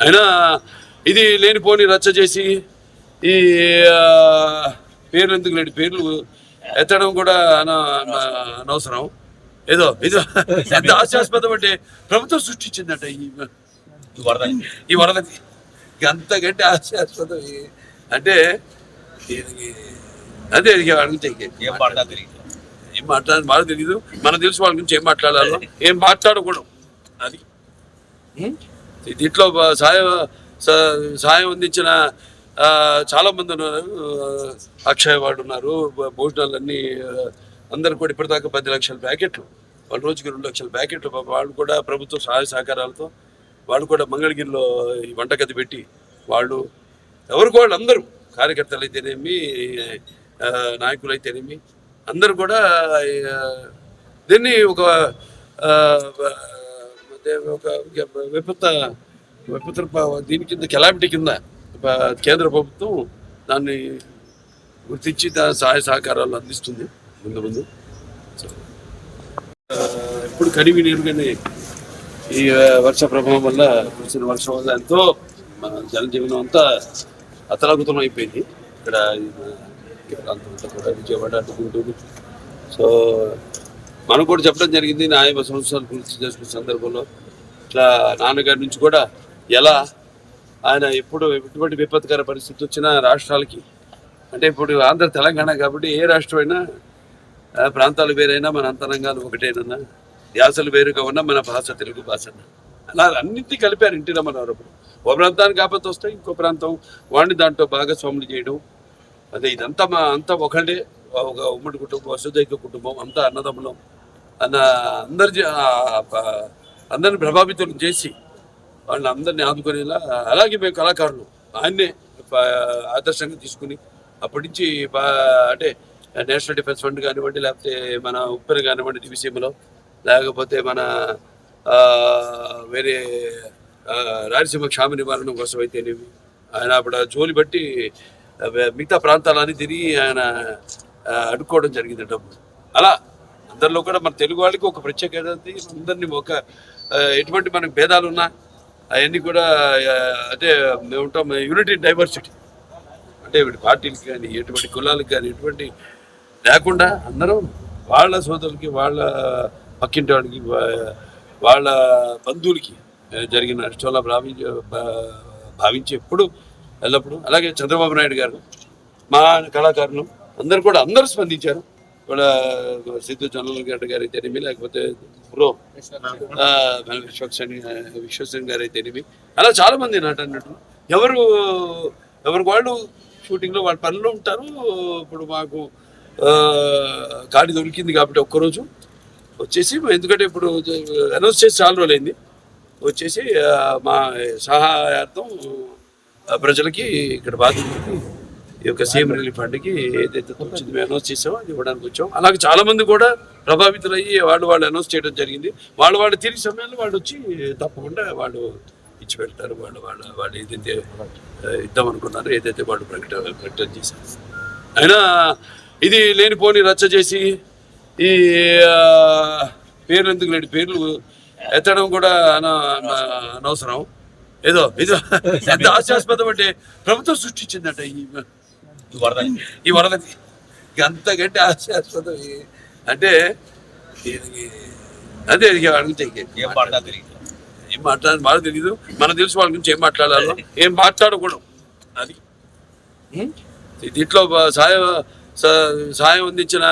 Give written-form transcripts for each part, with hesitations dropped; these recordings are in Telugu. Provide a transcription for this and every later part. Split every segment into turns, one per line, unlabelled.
అయినా ఇది లేనిపోని రచ్చ చేసి ఈ పేర్లు ఎందుకు లేని పేర్లు ఎత్తడం కూడా అనవసరం. ఏదో ఇది ఎంత హాస్యాస్పదం అంటే ప్రభుత్వం సృష్టించిందట ఈ వరదకి. అంతకంటే హాస్యాస్పదం అంటే అదే అడిగితే ఏం మాట్లాడాలి బాగా తెలియదు. మనకు తెలుసు వాళ్ళ గురించి ఏం మాట్లాడాలో ఏం మాట్లాడకూడదు. అది దీంట్లో సాయం అందించిన చాలా మంది ఉన్నారు. అక్షయ్ వాడు ఉన్నారు. భోజనాలన్నీ అందరు కూడా ఇప్పటిదాకా 10 లక్షల ప్యాకెట్లు, వాళ్ళ రోజుకి 2 లక్షల ప్యాకెట్లు వాళ్ళు కూడా ప్రభుత్వ సహాయ సహకారాలతో వాళ్ళు కూడా మంగళగిరిలో ఈ వంటగది పెట్టి వాళ్ళు ఎవరికి వాళ్ళు అందరూ కార్యకర్తలు అయితేనేమి నాయకులు అయితేనేమి అందరూ కూడా దీన్ని ఒక విపత్తు దీని కింద కెలామిటీ కింద కేంద్ర ప్రభుత్వం దాన్ని గుర్తించి సహాయ సహకారాలు అందిస్తుంది ముందు. ఇప్పుడు కడివి నీరుగానే ఈ వర్ష ప్రభావం వల్ల కురిసిన వర్షం వల్ల ఎంతో జనజీవనం అంతా అతలాకుతలం అయిపోయింది. ఇక్కడ ప్రాంతం అంతా కూడా విజయవాడ గుంటూరు. సో మనం కూడా చెప్పడం జరిగింది. 50 సంవత్సరాలు పూర్తి చేసుకున్న సందర్భంలో ఇట్లా నాన్నగారి నుంచి కూడా ఎలా ఆయన ఎప్పుడు ఎటువంటి విపత్కర పరిస్థితి వచ్చినా రాష్ట్రాలకి, అంటే ఇప్పుడు ఆంధ్ర తెలంగాణ కాబట్టి ఏ రాష్ట్రమైనా ప్రాంతాలు వేరైనా మన అంతరంగాలు ఒకటేనన్నా, యాసలు వేరుగా ఉన్నా మన భాష తెలుగు భాష అలా అన్నింటినీ కలిపారు ఎన్టీ రామారావు. ఓ ప్రాంతానికి ఆపత్తి వస్తే ఇంకో ప్రాంతం వాడిని దాంట్లో భాగస్వాములు చేయడం. అదే ఇదంతా అంతా ఒకటే, ఒక ఉమ్మడి కుటుంబం, వసుదైక కుటుంబం, అంతా అన్నదమ్ములం అన్న అందరిని ప్రభావితం చేసి వాళ్ళని అందరినీ ఆదుకునేలా. అలాగే మేము కళాకారులు ఆయన్నే ఆదర్శంగా తీసుకుని అప్పటి నుంచి అంటే నేషనల్ డిఫెన్స్ ఫండ్ కానివ్వండి, లేకపోతే మన ఉప్పెన కానివ్వండి దివిసీమలో, లేకపోతే మన వేరే రాయలసీమ క్షామ నివారణ కోసం అయితేనేమి ఆయన అప్పుడు జోలి బట్టి మిగతా ప్రాంతాలన్నీ తిరిగి ఆయన అడుక్కోవడం జరిగింది డబ్బు. అలా అందరిలో కూడా మన తెలుగు వాళ్ళకి ఒక ప్రత్యేకత, అందరినీ ఒక ఎటువంటి మనకు భేదాలు ఉన్నా అవన్నీ కూడా అంటే మేము ఉంటాం యూనిటీ డైవర్సిటీ. అంటే పార్టీలకి కానీ ఎటువంటి కులాలకు కానీ ఎటువంటి లేకుండా అందరం వాళ్ళ సోదరులకి, వాళ్ళ పక్కింటి వాడికి, వాళ్ళ బంధువులకి జరిగిన నష్టంలా భావించి ఎప్పుడు ఎల్లప్పుడు. అలాగే చంద్రబాబు నాయుడు గారు, మా కళాకారులు అందరూ స్పందించారు. వాళ్ళ సిద్ధు జొన్నలగడ్డ గారు అయితేనేమి, లేకపోతే బ్రో విశ్వసేన్ గారు అయితేనేమి, అలా చాలా మంది నటులు ఎవరికి వాళ్ళు షూటింగ్లో వాళ్ళ పనిలో ఉంటారు. ఇప్పుడు మాకు గాడి దొరికింది కాబట్టి ఒక్కరోజు వచ్చేసి, ఎందుకంటే ఇప్పుడు అనౌన్స్ చేసి చాలా రోజులైంది, వచ్చేసి మా సహాయార్థం ప్రజలకి ఇక్కడ బాధితులకి ఈ యొక్క సీఎం రిలీఫ్ ఫండ్కి ఏదైతే వచ్చింది మేము అనౌన్స్ చేసామో అది ఇవ్వడానికి వచ్చాం. అలాగే చాలా మంది కూడా ప్రభావితులయ్యి వాళ్ళు అనౌన్స్ చేయడం జరిగింది. వాళ్ళు తిరిగి సమయంలో వాళ్ళు వచ్చి తప్పకుండా వాళ్ళు ఇచ్చి పెడతారు. వాళ్ళు ఏదైతే ఇద్దాం అనుకున్నారో, ఏదైతే వాళ్ళు ప్రకటన చేశారు. అయినా ఇది లేనిపోని రచ్చ చేసి ఈ పేర్లు ఎందుకు లేని పేర్లు ఎత్తడం కూడా అనవసరం. ఏదో ఇది ఎంత హాస్యాస్పదం అంటే ప్రభుత్వం సృష్టించిందట ఈ వరదకి. అంతకంటే హాస్యాస్పదం అంటే అదే అడిగితే ఏం మాట్లాడాలి బాగా తెలియదు. మనకు తెలుసు వాళ్ళ గురించి ఏం మాట్లాడాలో ఏం మాట్లాడకూడదు. అది దీంట్లో సాయం అందించిన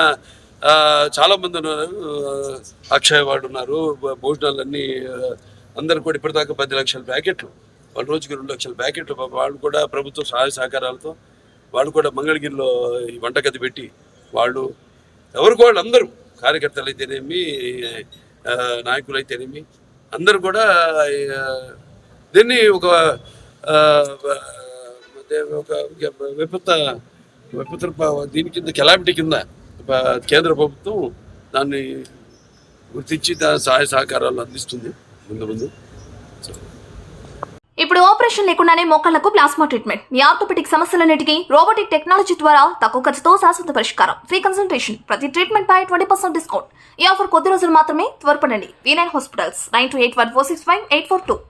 చాలా మంది ఉన్నారు. అక్షయ్ వాడు ఉన్నారు. భోజనాలన్నీ అందరు కూడా ఇప్పటిదాకా 10 లక్షల ప్యాకెట్లు, వాళ్ళ రోజుకి 2 లక్షల ప్యాకెట్లు వాళ్ళు కూడా ప్రభుత్వ సహాయ సహకారాలతో వాళ్ళు కూడా మంగళగిరిలో ఈ వంటగది పెట్టి వాళ్ళు ఎవరికి వాళ్ళు అందరూ కార్యకర్తలు అయితేనేమి నాయకులు అయితేనేమి అందరూ కూడా దీన్ని ఒక విపత్తు దీని కింద కెలామిటీ కింద కేంద్ర ప్రభుత్వం దాన్ని గుర్తించి సహాయ సహకారాలు అందిస్తుంది ముందు.
ఇప్పుడు ఆపరేషన్ లేకుండానే మోకాళ్లకు ప్లాస్మా ట్రీట్మెంట్. మీ ఆర్థోపెటిక్ సమస్యలన్నిటికీ రోబోటిక్ టెక్నాలజీ ద్వారా తక్కువ ఖర్చుతో శాశ్వత పరిష్కారం. ఫ్రీ కన్సల్టేషన్, ప్రతి ట్రీట్మెంట్ పై 20% డిస్కౌంట్. ఈ ఆఫర్ కొద్ది రోజులు మాత్రమే. త్వరపడండి. V9 hospitals 9281465842.